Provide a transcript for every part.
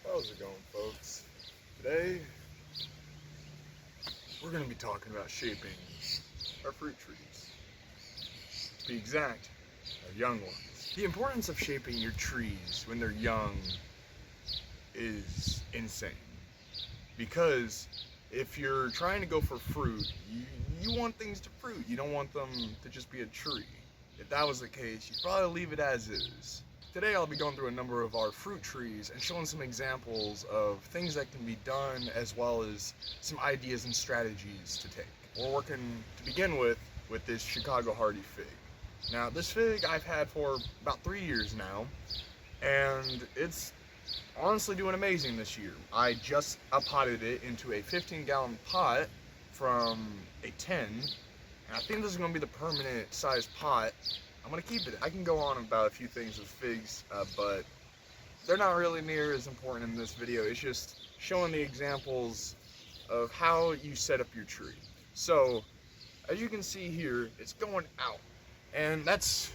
How's it going, folks? Today, we're going to be talking about shaping our fruit trees. To be exact, our young ones. The importance of shaping your trees when they're young is insane. Because if you're trying to go for fruit, you want things to fruit. You don't want them to just be a tree. If that was the case, you'd probably leave it as is. Today I'll be going through a number of our fruit trees and showing some examples of things that can be done, as well as some ideas and strategies to take. We're working to begin with this Chicago Hardy fig. Now this fig I've had for about 3 years now, and it's honestly doing amazing this year. I just potted it into a 15-gallon pot from a 10, and I think this is going to be the permanent size pot. I'm going to keep it. I can go on about a few things with figs, but they're not really near as important in this video. It's just showing the examples of how you set up your tree. So, as you can see here, it's going out. And that's,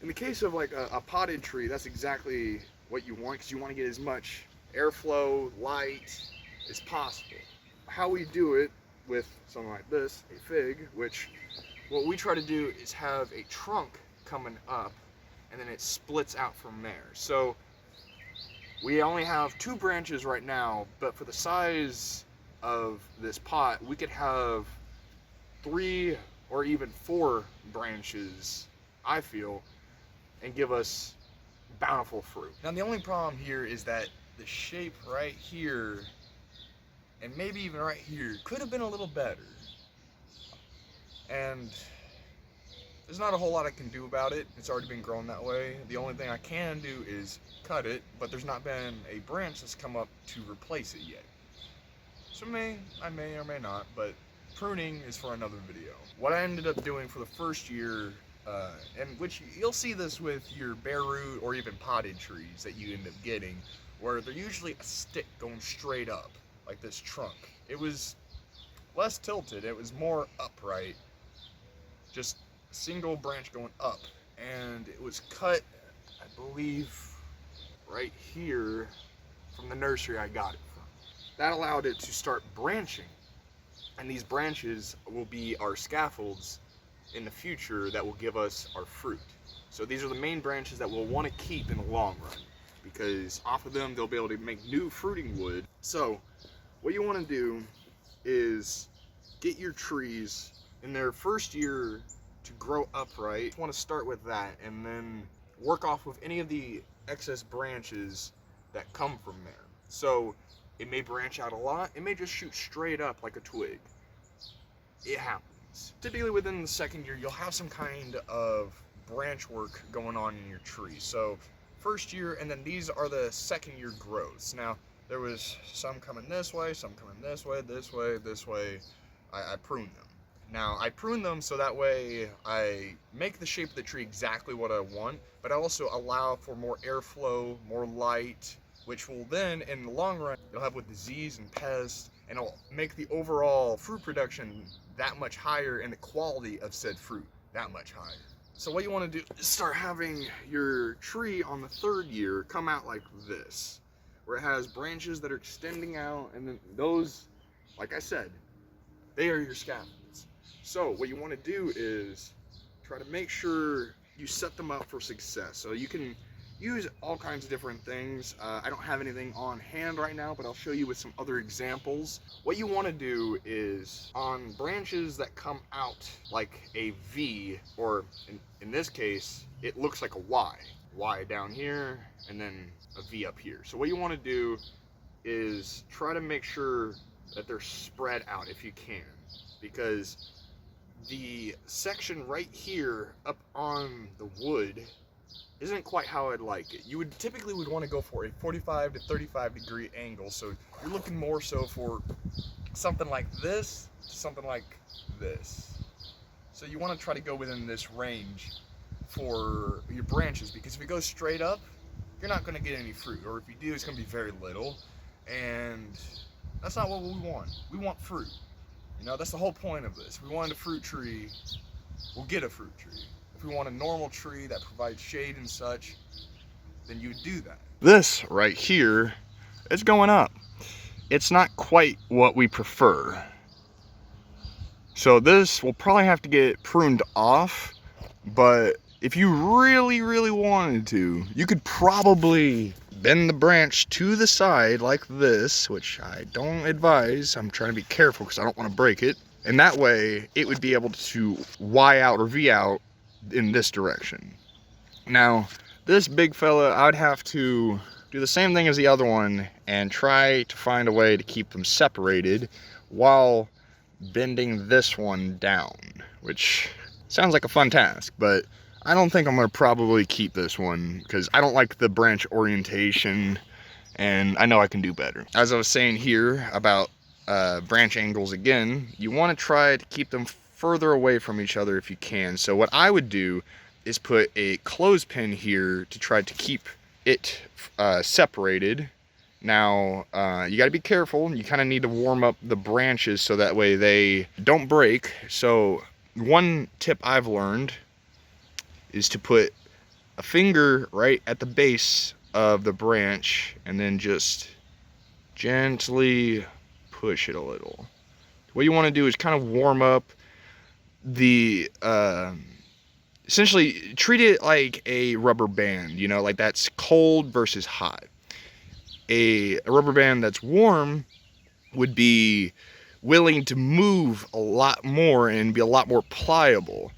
in the case of like a potted tree, that's exactly what you want, because you want to get as much airflow, light as possible. How we do it with something like this, a fig, which what we try to do is have a trunk coming up, and then it splits out from there. So we only have 2 branches right now, but for the size of this pot, we could have 3 or even 4 branches, I feel, and give us bountiful fruit. Now the only problem here is that the shape right here, and maybe even right here, could have been a little better. And there's not a whole lot I can do about it. It's already been grown that way. The only thing I can do is cut it, but there's not been a branch that's come up to replace it yet. So I may or may not, but pruning is for another video. What I ended up doing for the first year, and which you'll see this with your bare root or even potted trees that you end up getting, where they're usually a stick going straight up, like this trunk. It was less tilted, it was more upright, just single branch going up, and it was cut, I believe, right here from the nursery I got it from. That allowed it to start branching, and these branches will be our scaffolds in the future that will give us our fruit. So these are the main branches that we'll want to keep in the long run, because off of them they'll be able to make new fruiting wood. So what you want to do is get your trees in their first year to grow upright. You want to start with that and then work off with any of the excess branches that come from there. So it may branch out a lot, it may just shoot straight up like a twig. It happens. Typically within the second year you'll have some kind of branch work going on in your tree. So first year, and then these are the second year growths. Now there was some coming this way, some coming this way, this way, this way. I pruned them. Now, I prune them so that way I make the shape of the tree exactly what I want, but I also allow for more airflow, more light, which will then, in the long run, you'll have with disease and pests, and it'll make the overall fruit production that much higher and the quality of said fruit that much higher. So what you want to do is start having your tree on the third year come out like this, where it has branches that are extending out, and then those, like I said, they are your scaffolds. So what you want to do is try to make sure you set them up for success. So you can use all kinds of different things. I don't have anything on hand right now, but I'll show you with some other examples. What you want to do is on branches that come out like a V, or in this case, it looks like a Y. Y down here, and then a V up here. So what you want to do is try to make sure that they're spread out if you can, because the section right here up on the wood isn't quite how I'd like it. You would typically want to go for a 45 to 35 degree angle, so you're looking more so for something like this to something like this. So you want to try to go within this range for your branches, because if it goes straight up, you're not going to get any fruit, or if you do, it's going to be very little, and that's not what we want. We want fruit. You know, that's the whole point of this. If we wanted a fruit tree, we'll get a fruit tree. If we want a normal tree that provides shade and such, then you would do that. This right here it's going up. It's not quite what we prefer. So this will probably have to get pruned off, but if you really, really wanted to, you could probably bend the branch to the side like this, which I don't advise. I'm trying to be careful because I don't want to break it. And that way, it would be able to Y out or V out in this direction. Now, this big fella, I'd have to do the same thing as the other one and try to find a way to keep them separated while bending this one down, which sounds like a fun task, but I don't think I'm going to probably keep this one because I don't like the branch orientation and I know I can do better. As I was saying here about branch angles again, you want to try to keep them further away from each other if you can. So what I would do is put a clothespin here to try to keep it separated. Now, you got to be careful. You kind of need to warm up the branches so that way they don't break. So one tip I've learned is to put a finger right at the base of the branch and then just gently push it a little. What you want to do is kind of warm up the, essentially treat it like a rubber band, you know, like that's cold versus hot. A rubber band that's warm would be willing to move a lot more and be a lot more pliable.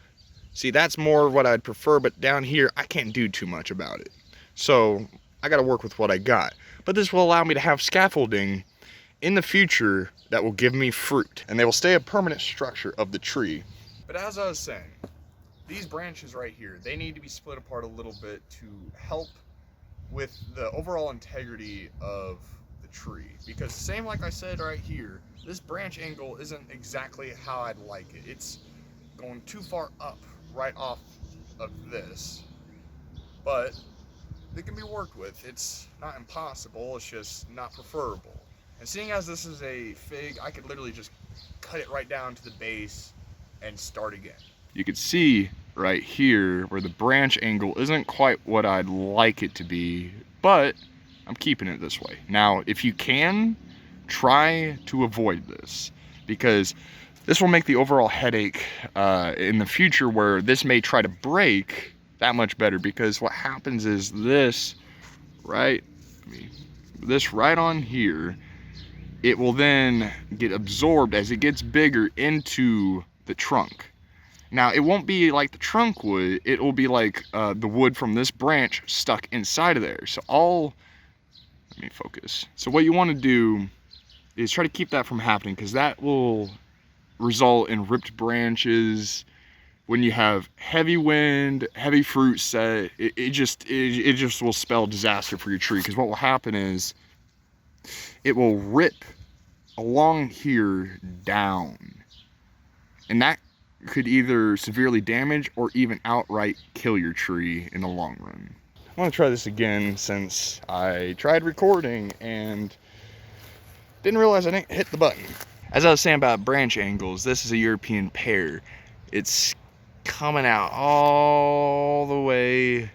See, that's more what I'd prefer, but down here, I can't do too much about it. So I got to work with what I got. But this will allow me to have scaffolding in the future that will give me fruit, and they will stay a permanent structure of the tree. But as I was saying, these branches right here, they need to be split apart a little bit to help with the overall integrity of the tree. Because same like I said right here, this branch angle isn't exactly how I'd like it. It's going too far up right off of this, but it can be worked with. It's not impossible, it's just not preferable. And seeing as this is a fig, I could literally just cut it right down to the base and start again. You can see right here where the branch angle isn't quite what I'd like it to be, but I'm keeping it this way. Now, if you can, try to avoid this, because this will make the overall headache in the future where this may try to break that much better, because what happens is this right on here, it will then get absorbed as it gets bigger into the trunk. Now, it won't be like the trunk would, it will be like the wood from this branch stuck inside of there. So let me focus. So what you want to do is try to keep that from happening, because that will result in ripped branches. When you have heavy wind, heavy fruit set, it just will spell disaster for your tree, because what will happen is it will rip along here down, and that could either severely damage or even outright kill your tree in the long run. I want to try this again, since I tried recording and didn't realize I didn't hit the button. As I was saying about branch angles, this is a European pear. It's coming out all the way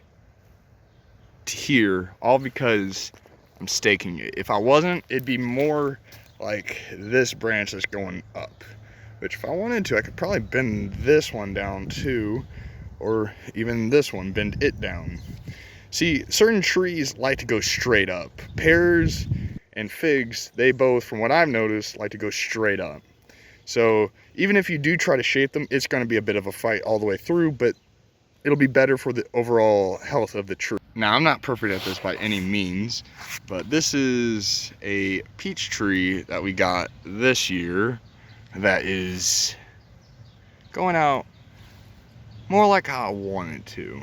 to here, all because I'm staking it. If I wasn't, it'd be more like this branch that's going up, which if I wanted to, I could probably bend this one down too, or even this one, bend it down. See, certain trees like to go straight up. Pears and figs, they both, from what I've noticed, like to go straight up. So even if you do try to shape them, it's going to be a bit of a fight all the way through, but it'll be better for the overall health of the tree. Now, I'm not perfect at this by any means, but this is a peach tree that we got this year that is going out more like how I wanted to.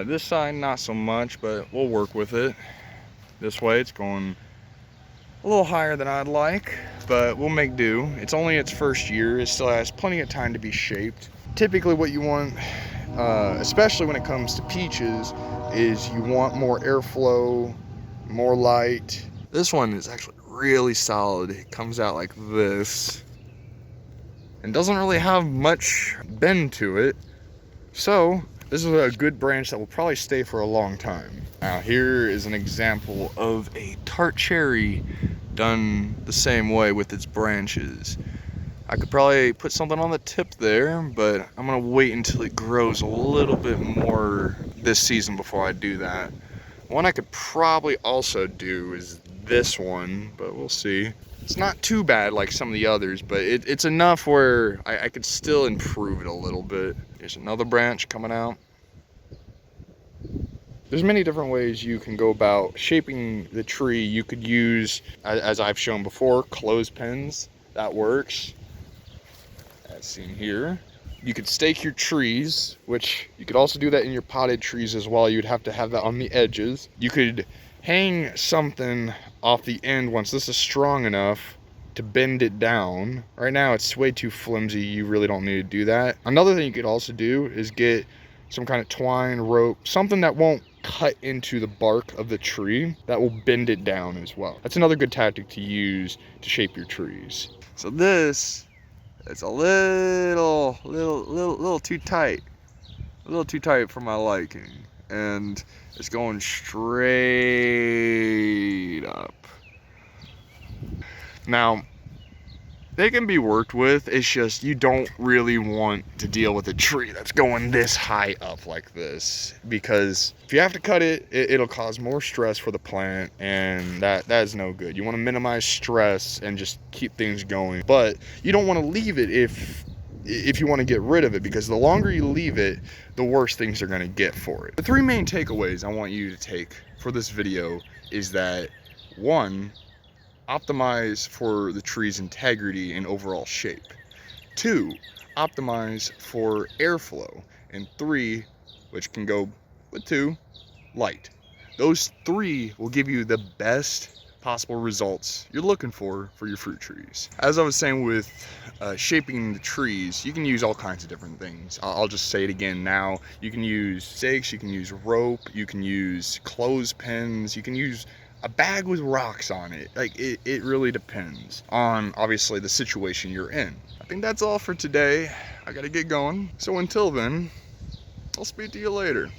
This side, not so much, but we'll work with it. This way, it's going a little higher than I'd like, but we'll make do. It's only its first year. It still has plenty of time to be shaped. Typically what you want, especially when it comes to peaches, is you want more airflow, more light. This one is actually really solid. It comes out like this and doesn't really have much bend to it. So This is a good branch that will probably stay for a long time. Now here is an example of a tart cherry done the same way with its branches. I could probably put something on the tip there, but I'm gonna wait until it grows a little bit more this season before I do that. One I could probably also do is this one, but we'll see. It's not too bad like some of the others, but it's enough where I could still improve it a little bit. There's another branch coming out. There's many different ways you can go about shaping the tree. You could use, as I've shown before, clothespins. That works, as seen here. You could stake your trees, which you could also do that in your potted trees as well. You'd have to have that on the edges. You could hang something off the end once this is strong enough to bend it down. Right now it's way too flimsy. You really don't need to do that. Another thing you could also do is get some kind of twine, rope, something that won't cut into the bark of the tree, that will bend it down as well. That's another good tactic to use to shape your trees. So this, it's a little too tight. A little too tight for my liking. And it's going straight up. Now, they can be worked with. It's just you don't really want to deal with a tree that's going this high up like this, because if you have to cut it, it'll cause more stress for the plant, and that is no good. You want to minimize stress and just keep things going, but you don't want to leave it if you want to get rid of it, because the longer you leave it, the worse things are going to get for it. The three main takeaways I want you to take for this video is that, one, optimize for the tree's integrity and overall shape. 2, optimize for airflow. And 3, which can go with 2, light. Those 3 will give you the best possible results you're looking for your fruit trees. As I was saying with shaping the trees, you can use all kinds of different things. I'll just say it again now. You can use stakes, you can use rope, you can use clothespins, you can use a bag with rocks on it. Like, it really depends on, obviously, the situation you're in. I think that's all for today. I gotta get going. So until then, I'll speak to you later.